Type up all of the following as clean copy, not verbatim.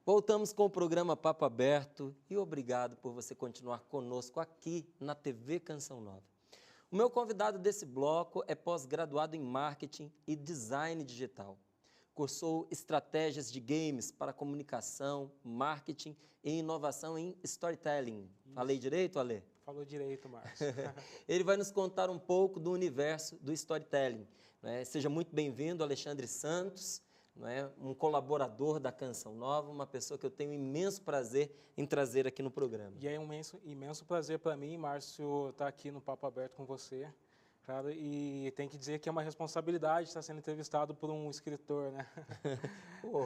Voltamos com o programa Papo Aberto e obrigado por você continuar conosco aqui na TV Canção Nova. O meu convidado desse bloco é pós-graduado em Marketing e Design Digital. Cursou estratégias de games para comunicação, marketing e inovação em storytelling. Isso. Falei direito, Ale? Falou direito, Márcio. Ele vai nos contar um pouco do universo do storytelling. Né? Seja muito bem-vindo, Alexandre Santos, né? Um colaborador da Canção Nova, uma pessoa que eu tenho imenso prazer em trazer aqui no programa. E é um imenso prazer para mim, Márcio, estar aqui no Papo Aberto com você. Claro, e tem que dizer que é uma responsabilidade estar sendo entrevistado por um escritor, né? Pô,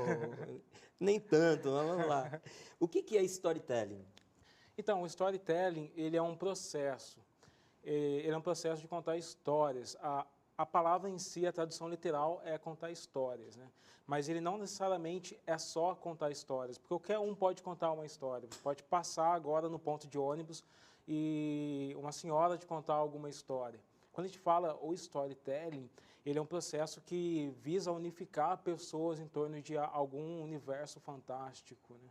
nem tanto, mas vamos lá. O que é storytelling? Então, o storytelling, ele é um processo. Ele é um processo de contar histórias. A palavra em si, a tradução literal, é contar histórias, né? Mas ele não necessariamente é só contar histórias, porque qualquer um pode contar uma história. Você pode passar agora no ponto de ônibus e uma senhora te contar alguma história. Quando a gente fala o storytelling, ele é um processo que visa unificar pessoas em torno de algum universo fantástico, né?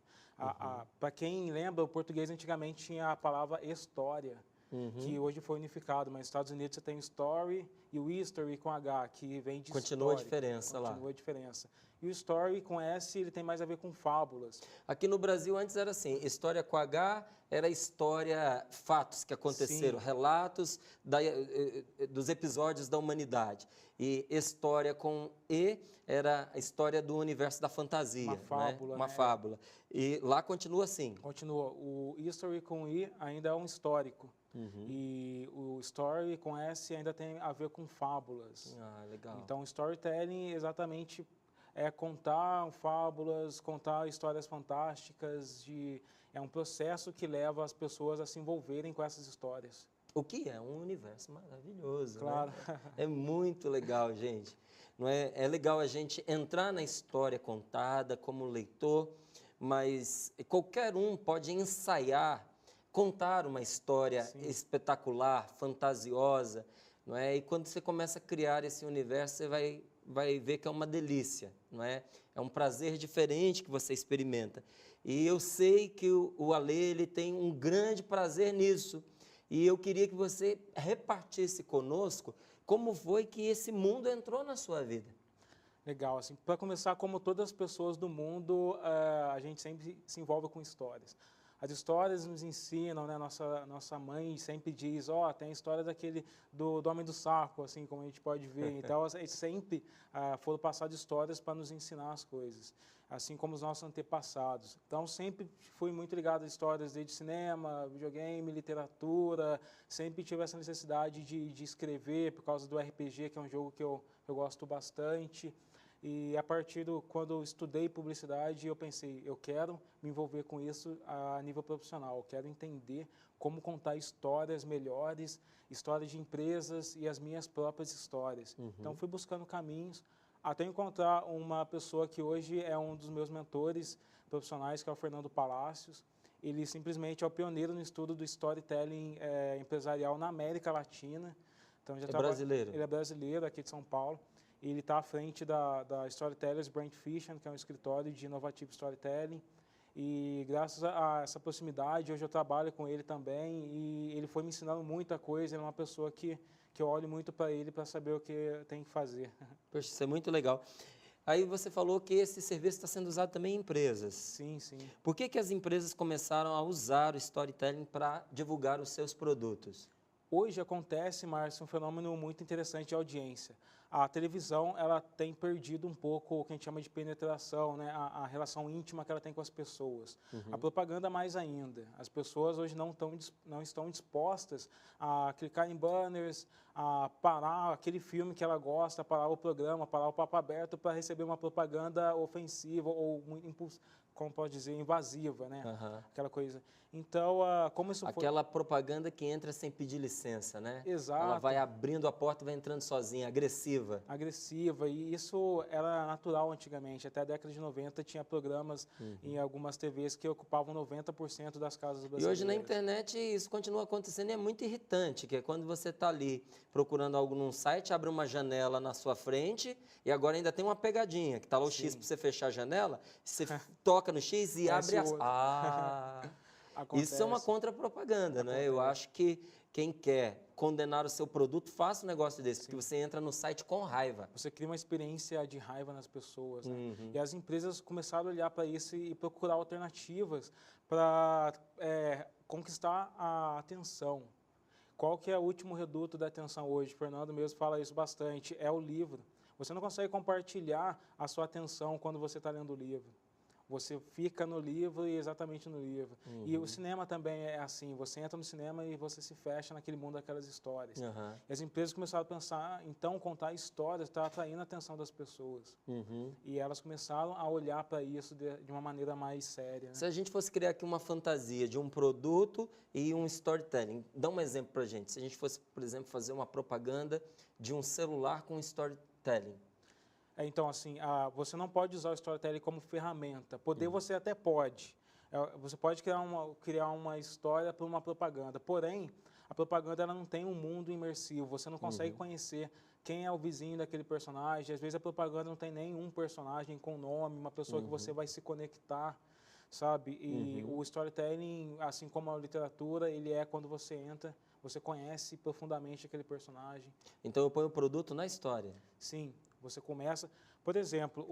Para quem lembra, o português antigamente tinha a palavra história, que hoje foi unificado, mas nos Estados Unidos você tem o story e o history com H, que vem de Continua a histórico, diferença lá. Continua a diferença. E o story com S, ele tem mais a ver com fábulas. Aqui no Brasil antes era assim, história com H era história, fatos que aconteceram, Sim. relatos dos episódios da humanidade. E história com E era a história do universo da fantasia. Uma fábula, né? Uma né? fábula. E lá continua assim. Continua. O history com I ainda é um histórico. E o story com S ainda tem a ver com fábulas. Ah, legal. Então, storytelling exatamente é contar fábulas, contar histórias fantásticas. É um processo que leva as pessoas a se envolverem com essas histórias. O que é um universo maravilhoso, Claro. né? É muito legal, gente. Não é? É legal a gente entrar na história contada como leitor, mas qualquer um pode ensaiar, contar uma história espetacular, fantasiosa, não é? E quando você começa a criar esse universo, você vai ver que é uma delícia, não é? É um prazer diferente que você experimenta. E eu sei que o Ale, ele tem um grande prazer nisso. E eu queria que você repartisse conosco como foi que esse mundo entrou na sua vida. Legal, assim, para começar, como todas as pessoas do mundo, a gente sempre se envolve com histórias. As histórias nos ensinam, né? Nossa mãe sempre diz, tem a história do Homem do Saco, assim, como a gente pode ver. Então, sempre foram passadas histórias para nos ensinar as coisas, assim como os nossos antepassados. Então, sempre fui muito ligado a histórias desde cinema, videogame, literatura, sempre tive essa necessidade de escrever por causa do RPG, que é um jogo que eu gosto bastante. E a partir quando eu estudei publicidade, eu pensei, eu quero me envolver com isso a nível profissional, eu quero entender como contar histórias melhores, histórias de empresas e as minhas próprias histórias. Então, fui buscando caminhos até encontrar uma pessoa que hoje é um dos meus mentores profissionais, que é o Fernando Palacios. Ele simplesmente é o pioneiro no estudo do storytelling empresarial na América Latina. Então, Brasileiro? Ele é brasileiro, aqui de São Paulo. Ele está à frente da Storytellers Brand Fiction, que é um escritório de inovativo storytelling. E graças a essa proximidade, hoje eu trabalho com ele também. E ele foi me ensinando muita coisa. Ele é uma pessoa que eu olho muito para ele para saber o que eu tenho que fazer. Poxa, isso é muito legal. Aí você falou que esse serviço está sendo usado também em empresas. Sim, sim. Por que as empresas começaram a usar o storytelling para divulgar os seus produtos? Hoje acontece, Márcio, um fenômeno muito interessante de audiência. A televisão, ela tem perdido um pouco o que a gente chama de penetração, né? A relação íntima que ela tem com as pessoas. A propaganda mais ainda. As pessoas hoje não estão dispostas a clicar em banners, a parar aquele filme que ela gosta, parar o programa, parar o papo aberto para receber uma propaganda ofensiva ou como pode dizer, invasiva, né? Aquela coisa. Então, como isso Aquela propaganda que entra sem pedir licença, né? Exato. Ela vai abrindo a porta e vai entrando sozinha, agressiva. agressiva. Agressiva, e isso era natural antigamente. Até a década de 90 tinha programas em algumas TVs que ocupavam 90% das casas E brasileiras. hoje na internet isso continua acontecendo e é muito irritante, que é quando você está ali procurando algo num site, abre uma janela na sua frente e agora ainda tem uma pegadinha, que está lá o X Sim. para você fechar a janela, você toca no X e Desce abre as... outro. Isso é uma Acontece. contra-propaganda, né? Eu Acontece. acho que quem quer condenar o seu produto, faça um negócio desse, porque Sim. você entra no site com raiva. Você cria uma experiência de raiva nas pessoas, né? Uhum. E as empresas começaram a olhar para isso e procurar alternativas para conquistar a atenção. Qual que é o último reduto da atenção hoje? O Fernando mesmo fala isso bastante, é o livro. Você não consegue compartilhar a sua atenção quando você está lendo o livro. Você fica no livro e exatamente no livro. E o cinema também é assim, você entra no cinema e você se fecha naquele mundo daquelas histórias. Uhum. E as empresas começaram a pensar, então, contar histórias está atraindo a atenção das pessoas. Uhum. E elas começaram a olhar para isso de uma maneira mais séria. Né? Se a gente fosse criar aqui uma fantasia de um produto e um storytelling, dá um exemplo para a gente. Se a gente fosse, por exemplo, fazer uma propaganda de um celular com storytelling. Então, assim, você não pode usar o storytelling como ferramenta. Poder você até pode. Você pode criar uma história para uma propaganda. Porém, a propaganda ela não tem um mundo imersivo. Você não consegue conhecer quem é o vizinho daquele personagem. Às vezes a propaganda não tem nenhum personagem com nome, uma pessoa que você vai se conectar, sabe? E o storytelling, assim como a literatura, ele é quando você entra, você conhece profundamente aquele personagem. Então eu ponho o produto na história. Sim. Você começa, por exemplo,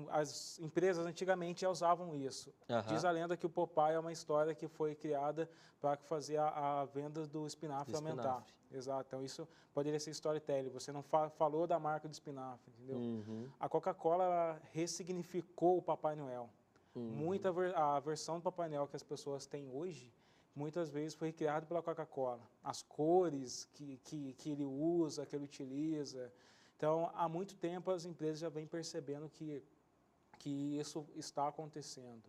as empresas antigamente já usavam isso. Diz a lenda que o Popeye é uma história que foi criada para fazer a venda do espinafre aumentar. Exato. Então isso poderia ser storytelling. Você não falou da marca do espinafre, entendeu? A Coca-Cola ressignificou o Papai Noel. A versão do Papai Noel que as pessoas têm hoje, muitas vezes foi criada pela Coca-Cola. As cores que ele usa, que ele utiliza. Então, há muito tempo as empresas já vêm percebendo que isso está acontecendo.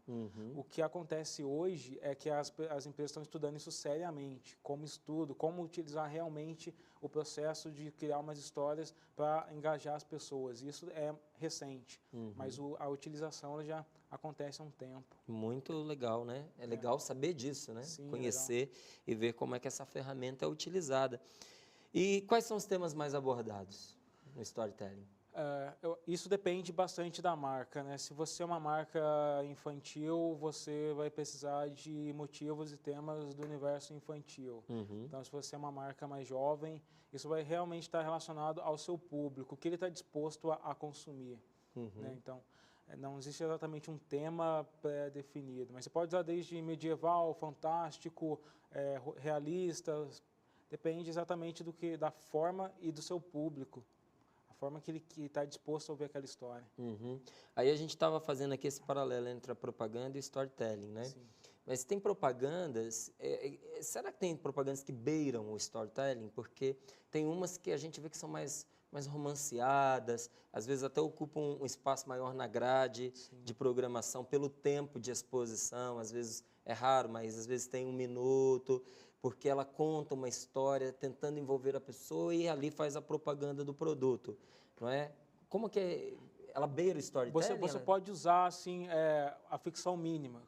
O que acontece hoje é que as empresas estão estudando isso seriamente, como estudo, como utilizar realmente o processo de criar umas histórias para engajar as pessoas. Isso é recente, mas a utilização ela já acontece há um tempo. Muito legal, né? É legal saber disso, né? Sim, conhecer e ver como é que essa ferramenta é utilizada. E quais são os temas mais abordados no storytelling? Isso depende bastante da marca, né? Se você é uma marca infantil, você vai precisar de motivos e temas do universo infantil. Então, se você é uma marca mais jovem, isso vai realmente estar relacionado ao seu público, o que ele está disposto a consumir. Né? Então, não existe exatamente um tema pré-definido, mas você pode usar desde medieval, fantástico, realista, depende exatamente da forma e do seu público. Forma que ele está disposto a ouvir aquela história. Aí a gente estava fazendo aqui esse paralelo entre a propaganda e o storytelling, né? Sim. Mas tem propagandas, será que tem propagandas que beiram o storytelling? Porque tem umas que a gente vê que são mais romanceadas, às vezes até ocupam um espaço maior na grade de programação pelo tempo de exposição, às vezes é raro, mas às vezes tem 1 minuto, porque ela conta uma história tentando envolver a pessoa e ali faz a propaganda do produto, não é? Como que ela beira o storytelling? Você pode usar assim, a ficção mínima,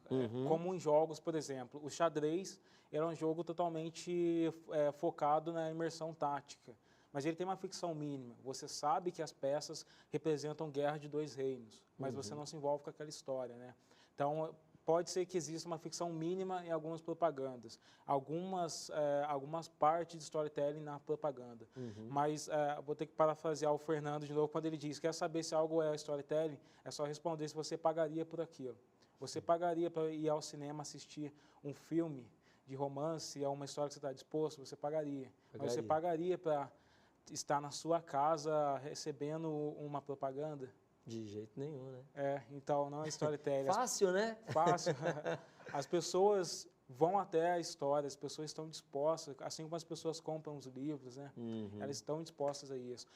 como em jogos, por exemplo. O xadrez era um jogo totalmente focado na imersão tática, mas ele tem uma ficção mínima. Você sabe que as peças representam guerra de 2 reinos, mas você não se envolve com aquela história, né? Então, pode ser que exista uma ficção mínima em algumas propagandas, algumas partes de storytelling na propaganda. Mas vou ter que parafrasear o Fernando de novo quando ele diz: quer saber se algo é storytelling? É só responder se você pagaria por aquilo. Você pagaria para ir ao cinema assistir um filme de romance, a uma história que você está disposto? Você pagaria. Mas você pagaria para estar na sua casa recebendo uma propaganda? De jeito nenhum, né? Então não é storytelling. Fácil, né? Fácil. As pessoas vão até a história, as pessoas estão dispostas, assim como as pessoas compram os livros, né? Elas estão dispostas a isso.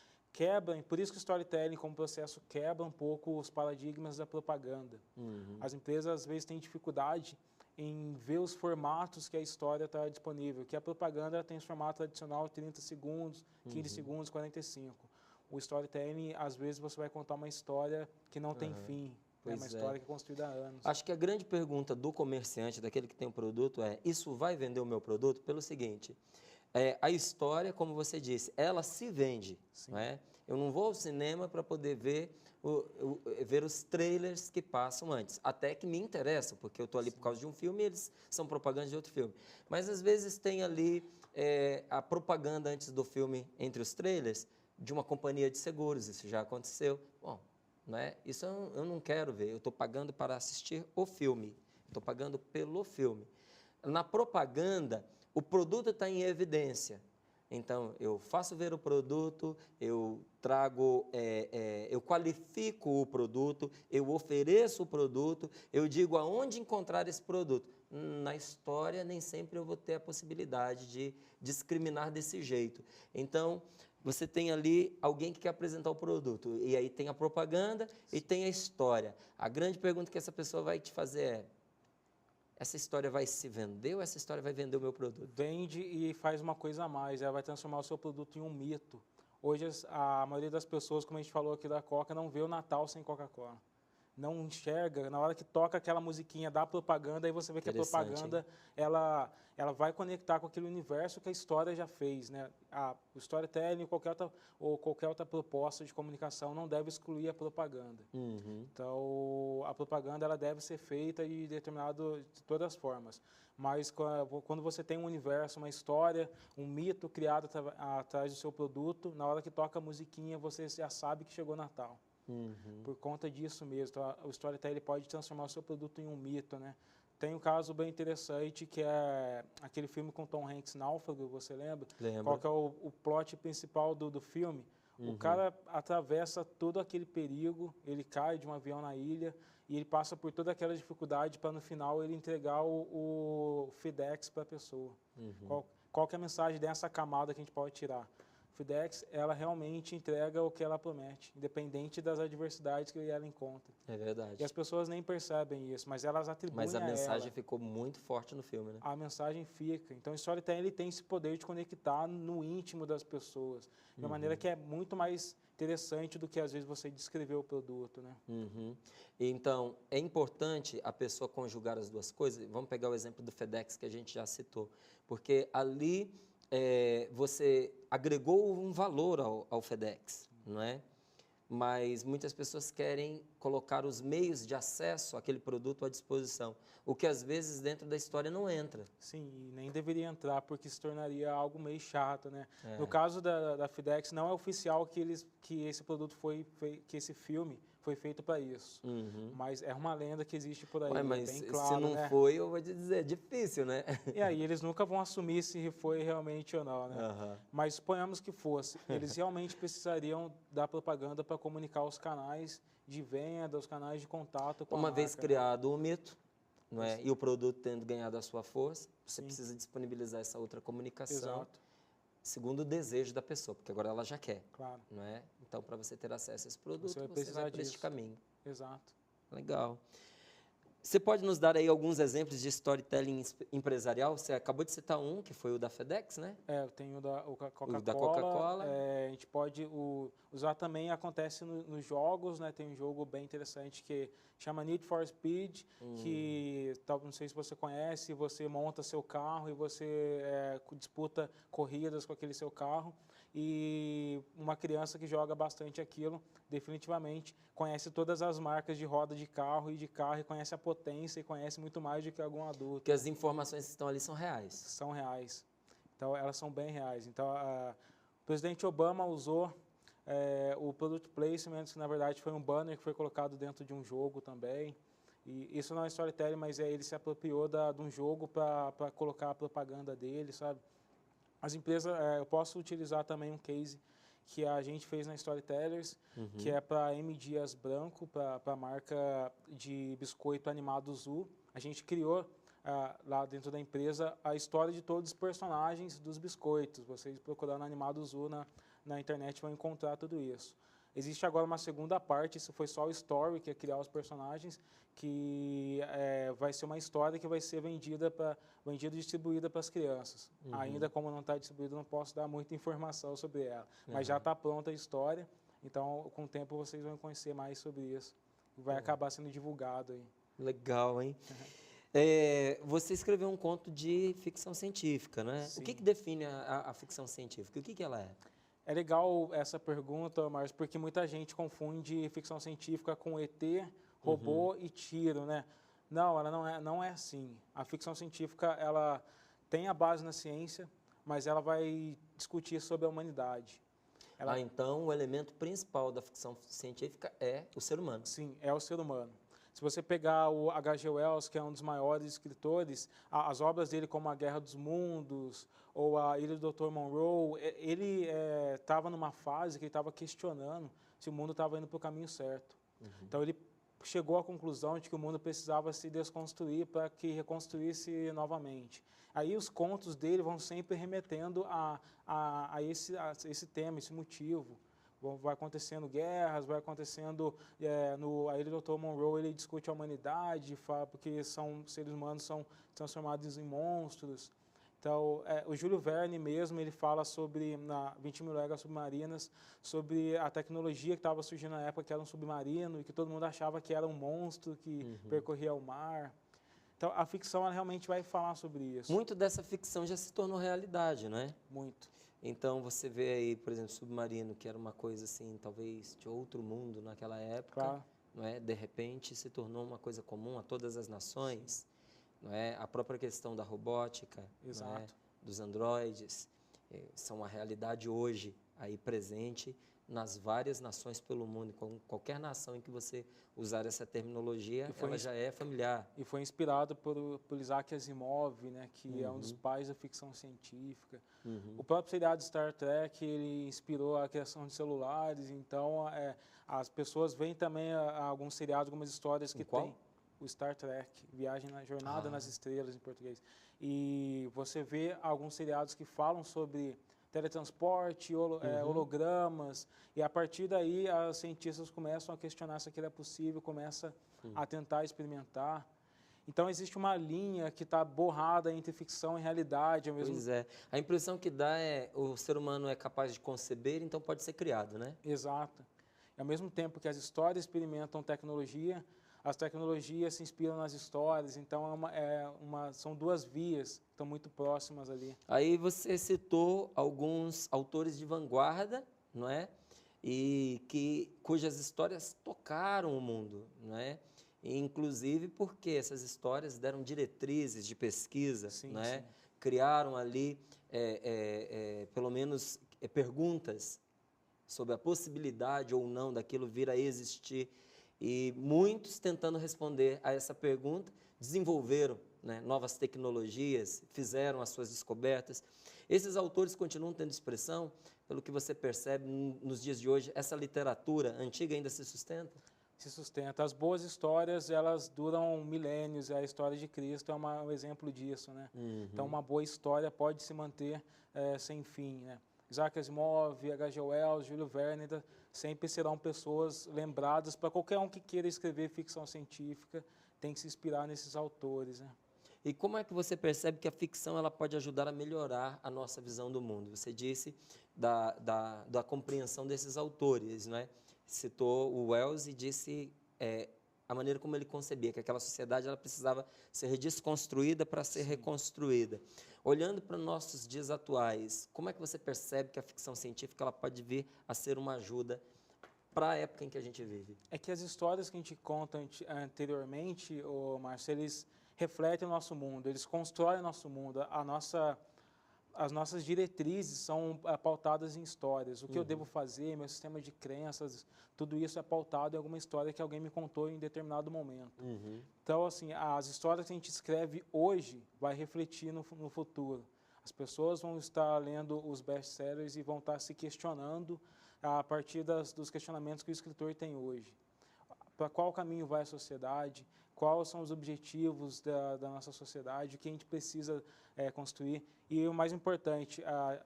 Por isso que o storytelling como processo quebra um pouco os paradigmas da propaganda. As empresas às vezes têm dificuldade em ver os formatos que a história está disponível, que a propaganda tem os formatos tradicional 30 segundos, 15 segundos, 45. o storytelling, às vezes você vai contar uma história que não tem fim, né? Uma história que é construída há anos. Acho que a grande pergunta do comerciante, daquele que tem um produto, é: isso vai vender o meu produto? Pelo seguinte, a história, como você disse, ela se vende. Não é? Eu não vou ao cinema para poder ver os trailers que passam antes, até que me interessam, porque eu estou ali por causa de um filme e eles são propaganda de outro filme. Mas, às vezes, tem ali a propaganda antes do filme, entre os trailers, de uma companhia de seguros. Isso já aconteceu. Bom, isso eu não quero ver, eu estou pagando para assistir o filme, estou pagando pelo filme. Na propaganda, o produto está em evidência, então eu faço ver o produto, eu trago, eu qualifico o produto, eu ofereço o produto, eu digo aonde encontrar esse produto. Na história, nem sempre eu vou ter a possibilidade de discriminar desse jeito. Então, você tem ali alguém que quer apresentar o produto, e aí tem a propaganda e tem a história. A grande pergunta que essa pessoa vai te fazer é: essa história vai se vender ou essa história vai vender o meu produto? Vende e faz uma coisa a mais, ela vai transformar o seu produto em um mito. Hoje, a maioria das pessoas, como a gente falou aqui da Coca, não vê o Natal sem Coca-Cola. Não enxerga, na hora que toca aquela musiquinha da propaganda, aí você vê que a propaganda, ela vai conectar com aquele universo que a história já fez, né? O storytelling ou qualquer outra proposta de comunicação não deve excluir a propaganda. Então, a propaganda ela deve ser feita de todas as formas. Mas quando você tem um universo, uma história, um mito criado atrás do seu produto, na hora que toca a musiquinha, você já sabe que chegou Natal. Por conta disso mesmo. Então, o storytelling pode transformar o seu produto em um mito, né? Tem um caso bem interessante que é aquele filme com Tom Hanks, Náufrago, você lembra? Lembro. Qual que é o plot principal do filme? O cara atravessa todo aquele perigo, ele cai de um avião na ilha e ele passa por toda aquela dificuldade para no final ele entregar o FedEx para a pessoa. Qual que é a mensagem dessa camada que a gente pode tirar? FedEx, ela realmente entrega o que ela promete, independente das adversidades que ela encontra. É verdade. E as pessoas nem percebem isso, mas elas atribuem a ela. Mas a mensagem ficou muito forte no filme, né? A mensagem fica. Então, o storytelling ele tem esse poder de conectar no íntimo das pessoas, de uma maneira que é muito mais interessante do que, às vezes, você descrever o produto, né? Então, é importante a pessoa conjugar as duas coisas. Vamos pegar o exemplo do FedEx, que a gente já citou, porque ali você agregou um valor ao FedEx, não é? Mas muitas pessoas querem colocar os meios de acesso àquele produto à disposição, o que às vezes dentro da história não entra. Sim, e nem deveria entrar, porque se tornaria algo meio chato, né? No caso da FedEx, não é oficial que esse produto que esse filme foi feito para isso. Mas é uma lenda que existe por aí. Ué, mas bem claro, se não né? foi, eu vou te dizer, é difícil, né? E aí eles nunca vão assumir se foi realmente ou não, né? Mas suponhamos que fosse. Eles realmente precisariam da propaganda para comunicar os canais de venda, os canais de contato com a Uma marca, vez criado o mito, não é? E o produto tendo ganhado a sua força, você precisa disponibilizar essa outra comunicação. Exato. Segundo o desejo da pessoa, porque agora ela já quer. Claro. Não é? Então, para você ter acesso a esse produto, Você vai você precisar vai por este disso. caminho. Exato. Legal. Você pode nos dar aí alguns exemplos de storytelling empresarial? Você acabou de citar um, que foi o da FedEx, né? Eu tenho o Coca-Cola. O da Coca-Cola. A gente pode usar também, acontece nos jogos, né? Tem um jogo bem interessante que chama Need for Speed, que não sei se você conhece, você monta seu carro e você disputa corridas com aquele seu carro. E uma criança que joga bastante aquilo, definitivamente conhece todas as marcas de roda de carro e conhece a potência e conhece muito mais do que algum adulto. Porque as informações que estão ali são reais. São reais. Então, elas são bem reais. Então, o presidente Obama usou o product placement, que na verdade foi um banner que foi colocado dentro de um jogo também. E isso não é storytelling, mas ele se apropriou de um jogo para colocar a propaganda dele, sabe? As empresas, eu posso utilizar também um case que a gente fez na Storytellers, que é para M. Dias Branco, para a marca de biscoito animado Zu. A gente criou lá dentro da empresa a história de todos os personagens dos biscoitos. Vocês procurando animado Zu na internet vão encontrar tudo isso. Existe agora uma segunda parte, isso foi só o story, que é criar os personagens, que vai ser uma história que vai ser vendida e distribuída para as crianças. Ainda como não está distribuída, não posso dar muita informação sobre ela, mas já está pronta a história, então com o tempo vocês vão conhecer mais sobre isso. Vai acabar sendo divulgado aí. Legal, hein? Você escreveu um conto de ficção científica, né? Sim. O que define a ficção científica? O que ela é? É legal essa pergunta, Márcio, porque muita gente confunde ficção científica com ET, robô e tiro, né? Não, ela não é assim. A ficção científica, ela tem a base na ciência, mas ela vai discutir sobre a humanidade. Então o elemento principal da ficção científica é o ser humano. Sim, é o ser humano. Se você pegar o H.G. Wells, que é um dos maiores escritores, as obras dele como A Guerra dos Mundos ou A Ilha do Dr. Monroe, ele estava numa fase que ele estava questionando se o mundo estava indo para o caminho certo. Então ele chegou à conclusão de que o mundo precisava se desconstruir para que reconstruísse novamente. Aí os contos dele vão sempre remetendo a esse tema, esse motivo. Vai acontecendo guerras, vai acontecendo... A Ilha do Dr. Monroe, ele discute a humanidade, fala porque seres humanos são transformados em monstros. Então, o Júlio Verne mesmo, ele fala sobre, na 20 Mil Léguas Submarinas, sobre a tecnologia que estava surgindo na época, que era um submarino, e que todo mundo achava que era um monstro que percorria o mar. Então, a ficção ela realmente vai falar sobre isso. Muito dessa ficção já se tornou realidade, não é? Muito. Então, você vê aí, por exemplo, submarino, que era uma coisa assim, talvez de outro mundo naquela época, Claro. não é? De repente se tornou uma coisa comum a todas as nações, não é? A própria questão da robótica, não é? Dos androides, são a realidade hoje aí presente nas várias nações pelo mundo. Qualquer nação em que você usar essa terminologia, ela já é familiar. E foi inspirado por Isaac Asimov, né, que é um dos pais da ficção científica. O próprio seriado Star Trek, ele inspirou a criação de celulares, então as pessoas veem também alguns seriados, algumas histórias que tem. O Star Trek, Viagem na Jornada nas Estrelas, em português. E você vê alguns seriados que falam sobre teletransporte, hologramas, e a partir daí os cientistas começam a questionar se aquilo é possível, começam a tentar experimentar. Então existe uma linha que está borrada entre ficção e realidade. Pois é. A impressão que dá é o ser humano é capaz de conceber, então pode ser criado, né? Exato. E ao mesmo tempo que as histórias experimentam tecnologia, as tecnologias se inspiram nas histórias, então são duas vias que estão muito próximas ali. Aí você citou alguns autores de vanguarda, não é? E cujas histórias tocaram o mundo, não é? E, inclusive porque essas histórias deram diretrizes de pesquisa, não é? Criaram ali, pelo menos, perguntas sobre a possibilidade ou não daquilo vir a existir. E muitos, tentando responder a essa pergunta, desenvolveram, né, novas tecnologias, fizeram as suas descobertas. Esses autores continuam tendo expressão, pelo que você percebe nos dias de hoje, essa literatura antiga ainda se sustenta? Se sustenta. As boas histórias, elas duram milênios, a história de Cristo é um exemplo disso, né? Então, uma boa história pode se manter sem fim, né? Isaac Asimov, H.G. Wells, Júlio Verne, sempre serão pessoas lembradas. Para qualquer um que queira escrever ficção científica, tem que se inspirar nesses autores, né? E como é que você percebe que a ficção ela pode ajudar a melhorar a nossa visão do mundo? Você disse da compreensão desses autores, né? Citou o Wells e disse a maneira como ele concebia, que aquela sociedade ela precisava ser desconstruída para ser reconstruída. Olhando para nossos dias atuais, como é que você percebe que a ficção científica ela pode vir a ser uma ajuda para a época em que a gente vive? É que as histórias que a gente conta anteriormente, Márcio, eles refletem o nosso mundo, eles constroem o nosso mundo, as nossas diretrizes são pautadas em histórias. O que eu devo fazer, meu sistema de crenças, tudo isso é pautado em alguma história que alguém me contou em determinado momento. Então, assim, as histórias que a gente escreve hoje vai refletir no futuro. As pessoas vão estar lendo os best-sellers e vão estar se questionando a partir dos questionamentos que o escritor tem hoje. para qual caminho vai a sociedade, quais são os objetivos da nossa sociedade, o que a gente precisa construir. E o mais importante,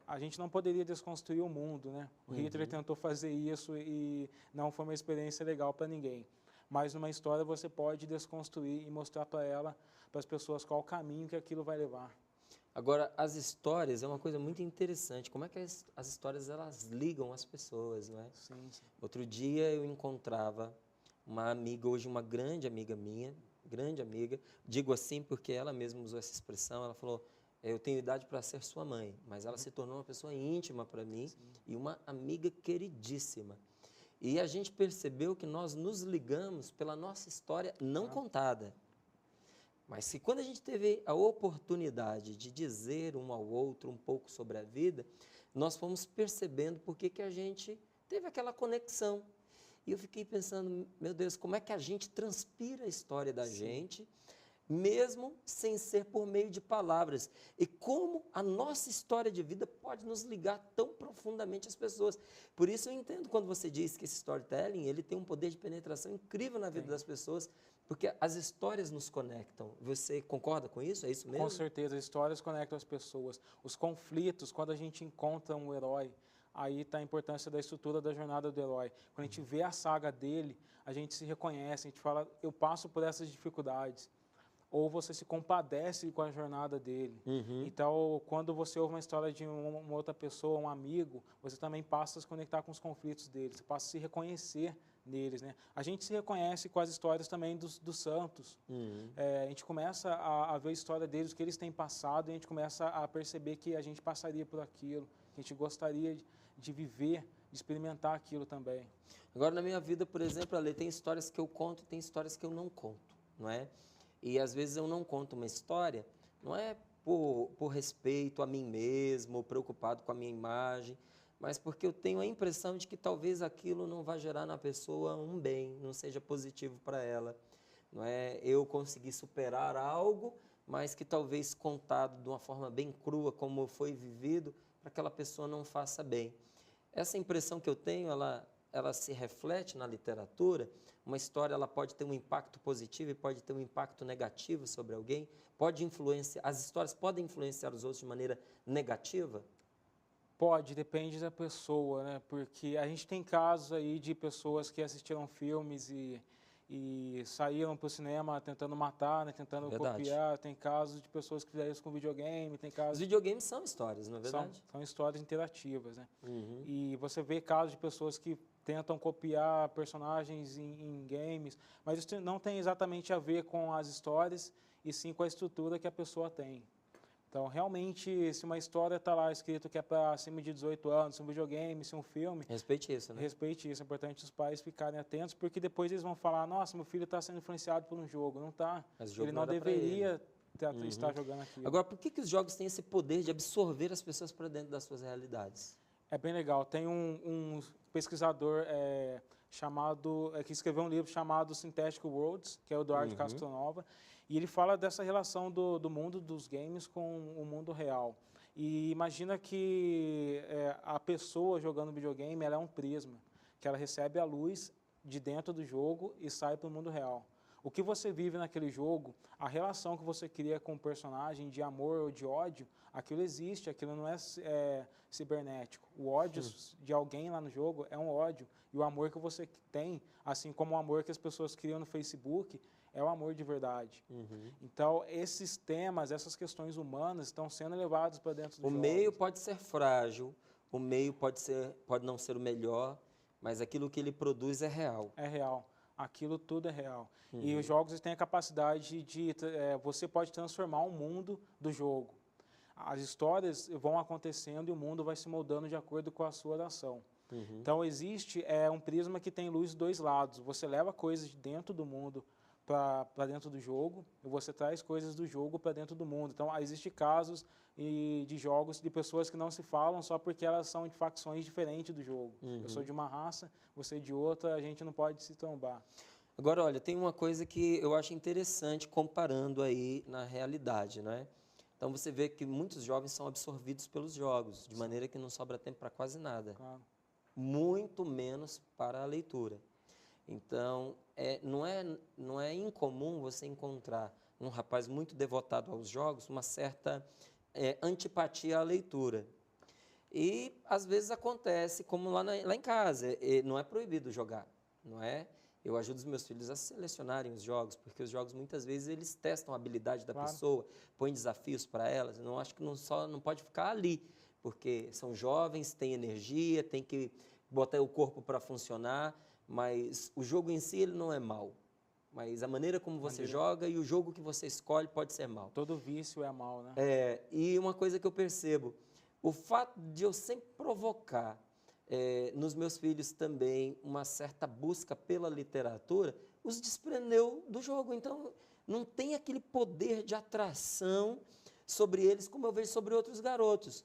a gente não poderia desconstruir o mundo, né? O Hitler tentou fazer isso e não foi uma experiência legal para ninguém. Mas numa história você pode desconstruir e mostrar para ela, para as pessoas, qual o caminho que aquilo vai levar. Agora, as histórias é uma coisa muito interessante. Como é que as histórias elas ligam as pessoas, não é? Sim, sim. Outro dia eu encontrava uma amiga, hoje uma grande amiga minha, grande amiga. Digo assim porque ela mesma usou essa expressão. Ela falou: eu tenho idade para ser sua mãe, mas ela se tornou uma pessoa íntima para mim e uma amiga queridíssima. E a gente percebeu que nós nos ligamos pela nossa história não contada. Mas que quando a gente teve a oportunidade de dizer um ao outro um pouco sobre a vida, nós fomos percebendo por que a gente teve aquela conexão. E eu fiquei pensando, meu Deus, como é que a gente transpira a história da gente, mesmo sem ser por meio de palavras? E como a nossa história de vida pode nos ligar tão profundamente às pessoas? Por isso eu entendo quando você diz que esse storytelling, ele tem um poder de penetração incrível na vida das pessoas, porque as histórias nos conectam. Você concorda com isso? É isso mesmo? Com certeza, as histórias conectam as pessoas. Os conflitos, quando a gente encontra um herói, aí está a importância da estrutura da jornada do herói. Quando a gente vê a saga dele, a gente se reconhece, a gente fala, eu passo por essas dificuldades. Ou você se compadece com a jornada dele. Então, quando você ouve uma história de uma outra pessoa, um amigo, você também passa a se conectar com os conflitos deles, você passa a se reconhecer neles, né? A gente se reconhece com as histórias também dos santos. A gente começa a ver a história deles, o que eles têm passado, e a gente começa a perceber que a gente passaria por aquilo, que a gente gostaria de viver, de experimentar aquilo também. Agora, na minha vida, por exemplo, Ale, tem histórias que eu conto e tem histórias que eu não conto, não é? E às vezes eu não conto uma história, não é por respeito a mim mesmo, preocupado com a minha imagem, mas porque eu tenho a impressão de que talvez aquilo não vá gerar na pessoa um bem, não seja positivo para ela. Não é? Eu consegui superar algo, mas que talvez contado de uma forma bem crua, como foi vivido, para aquela pessoa não faça bem. Essa impressão que eu tenho, ela se reflete na literatura. Uma história ela pode ter um impacto positivo e pode ter um impacto negativo sobre alguém. As histórias podem influenciar os outros de maneira negativa? Pode, depende da pessoa, né? Porque a gente tem casos aí de pessoas que assistiram filmes e saíram para o cinema tentando matar, né? Tentando copiar. Tem casos de pessoas que fizeram isso com videogame, tem casos... Os videogames são histórias, não é verdade? São histórias interativas, né? E você vê casos de pessoas que tentam copiar personagens em games, mas isso não tem exatamente a ver com as histórias, e sim com a estrutura que a pessoa tem. Então, realmente, se uma história está lá escrito que é para acima de 18 anos, se um videogame, se um filme... Respeite isso, né? Respeite isso. É importante os pais ficarem atentos, porque depois eles vão falar, nossa, meu filho está sendo influenciado por um jogo. Não está. Ele não deveria estar jogando aquilo. Agora, por que os jogos têm esse poder de absorver as pessoas para dentro das suas realidades? É bem legal. Tem um pesquisador que escreveu um livro chamado Synthetic Worlds, que é o Eduardo Castronova, e ele fala dessa relação do mundo dos games com o mundo real. E imagina que a pessoa jogando videogame, ela é um prisma, que ela recebe a luz de dentro do jogo e sai para o mundo real. O que você vive naquele jogo, a relação que você cria com o personagem, de amor ou de ódio, aquilo existe, aquilo não é cibernético. O ódio de alguém lá no jogo é um ódio. E o amor que você tem, assim como o amor que as pessoas criam no Facebook, é o amor de verdade. Então, esses temas, essas questões humanas estão sendo levados para dentro do jogo. O meio pode ser frágil, o meio pode não ser o melhor, mas aquilo que ele produz é real. É real. Aquilo tudo é real. E os jogos têm a capacidade de... você pode transformar o mundo do jogo. As histórias vão acontecendo e o mundo vai se moldando de acordo com a sua ação. Então, existe um prisma que tem luz dos dois lados. Você leva coisas de dentro do mundo para dentro do jogo e você traz coisas do jogo para dentro do mundo. Então, existem casos de jogos de pessoas que não se falam só porque elas são de facções diferentes do jogo. Eu sou de uma raça, você de outra, a gente não pode se trombar. Agora, olha, tem uma coisa que eu acho interessante comparando aí na realidade, né? Então, você vê que muitos jovens são absorvidos pelos jogos, de maneira que não sobra tempo para quase nada. Claro. Muito menos para a leitura. Então, não é incomum você encontrar um rapaz muito devotado aos jogos, uma certa antipatia à leitura. E, às vezes, acontece, como lá em casa, não é proibido jogar, não é? Eu ajudo os meus filhos a selecionarem os jogos, porque os jogos, muitas vezes, eles testam a habilidade da Claro. pessoa, põem desafios para elas. Eu não acho que não pode ficar ali, porque são jovens, têm energia, tem que botar o corpo para funcionar, mas o jogo em si ele não é mau. Mas a maneira como você joga e o jogo que você escolhe pode ser mau. Todo vício é mal, né? E uma coisa que eu percebo, o fato de eu sempre provocar nos meus filhos também uma certa busca pela literatura, os desprendeu do jogo. Então, não tem aquele poder de atração sobre eles como eu vejo sobre outros garotos.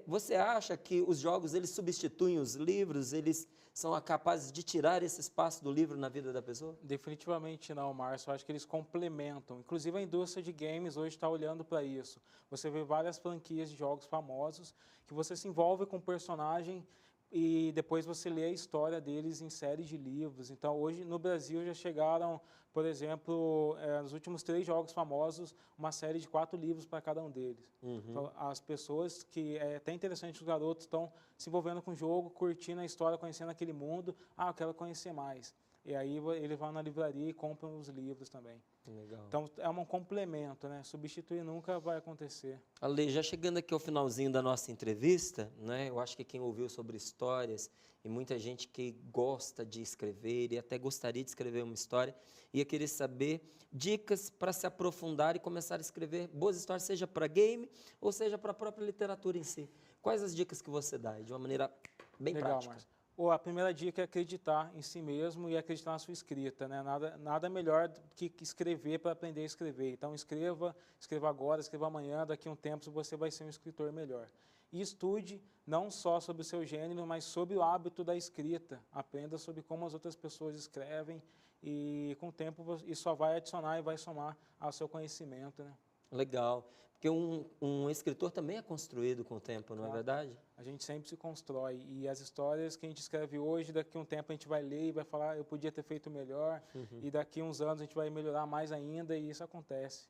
Você acha que os jogos eles substituem os livros, eles são capazes de tirar esse espaço do livro na vida da pessoa? Definitivamente não, Márcio. Eu acho que eles complementam. Inclusive, a indústria de games hoje está olhando para isso. Você vê várias franquias de jogos famosos que você se envolve com o personagem e depois você lê a história deles em séries de livros. Então, hoje no Brasil já chegaram, por exemplo, nos últimos 3 jogos famosos, uma série de 4 livros para cada um deles. Então, as pessoas que, é até interessante, os garotos estão se envolvendo com o jogo, curtindo a história, conhecendo aquele mundo. Eu quero conhecer mais. E aí eles vão na livraria e compram os livros também. Legal. Então, é um complemento, né? Substituir nunca vai acontecer. Ale, já chegando aqui ao finalzinho da nossa entrevista, né, eu acho que quem ouviu sobre histórias e muita gente que gosta de escrever e até gostaria de escrever uma história, ia querer saber dicas para se aprofundar e começar a escrever boas histórias, seja para game ou seja para a própria literatura em si. Quais as dicas que você dá de uma maneira bem prática? Márcio. A primeira dica é acreditar em si mesmo e acreditar na sua escrita, né? Nada melhor do que escrever para aprender a escrever. Então, escreva agora, escreva amanhã, daqui a um tempo você vai ser um escritor melhor. E estude não só sobre o seu gênero, mas sobre o hábito da escrita. Aprenda sobre como as outras pessoas escrevem e, com o tempo, isso só vai adicionar e vai somar ao seu conhecimento, né? Legal. Porque um escritor também é construído com o tempo, não é verdade? A gente sempre se constrói. E as histórias que a gente escreve hoje, daqui a um tempo a gente vai ler e vai falar, eu podia ter feito melhor. E daqui a uns anos a gente vai melhorar mais ainda e isso acontece.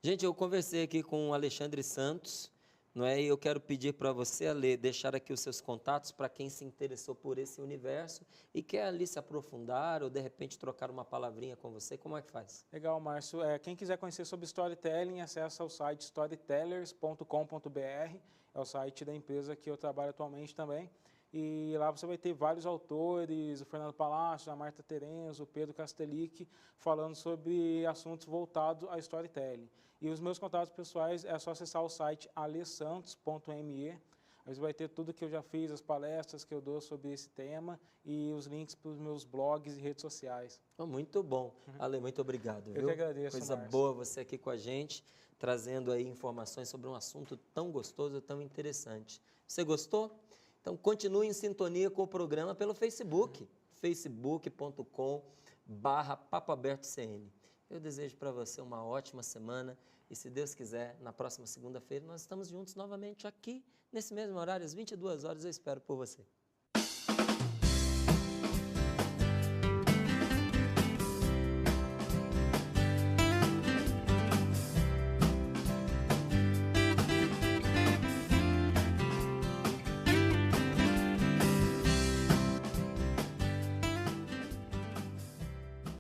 Gente, eu conversei aqui com o Alexandre Santos, não é? E eu quero pedir para você, Ale, deixar aqui os seus contatos para quem se interessou por esse universo e quer ali se aprofundar ou, de repente, trocar uma palavrinha com você. Como é que faz? Legal, Márcio. Quem quiser conhecer sobre storytelling, acessa o site storytellers.com.br. É o site da empresa que eu trabalho atualmente também. E lá você vai ter vários autores, o Fernando Palácio, a Marta Terenzo, o Pedro Castellic, falando sobre assuntos voltados a storytelling. E os meus contatos pessoais é só acessar o site alesantos.me. Aí você vai ter tudo que eu já fiz, as palestras que eu dou sobre esse tema e os links para os meus blogs e redes sociais. Muito bom. Ale, muito obrigado. Eu que agradeço, Coisa Márcio. boa você aqui com a gente, trazendo aí informações sobre um assunto tão gostoso, tão interessante. Você gostou? Então, continue em sintonia com o programa pelo Facebook, facebook.com/papoabertocn. Eu desejo para você uma ótima semana e, se Deus quiser, na próxima segunda-feira nós estamos juntos novamente aqui, nesse mesmo horário, às 22 horas, eu espero por você.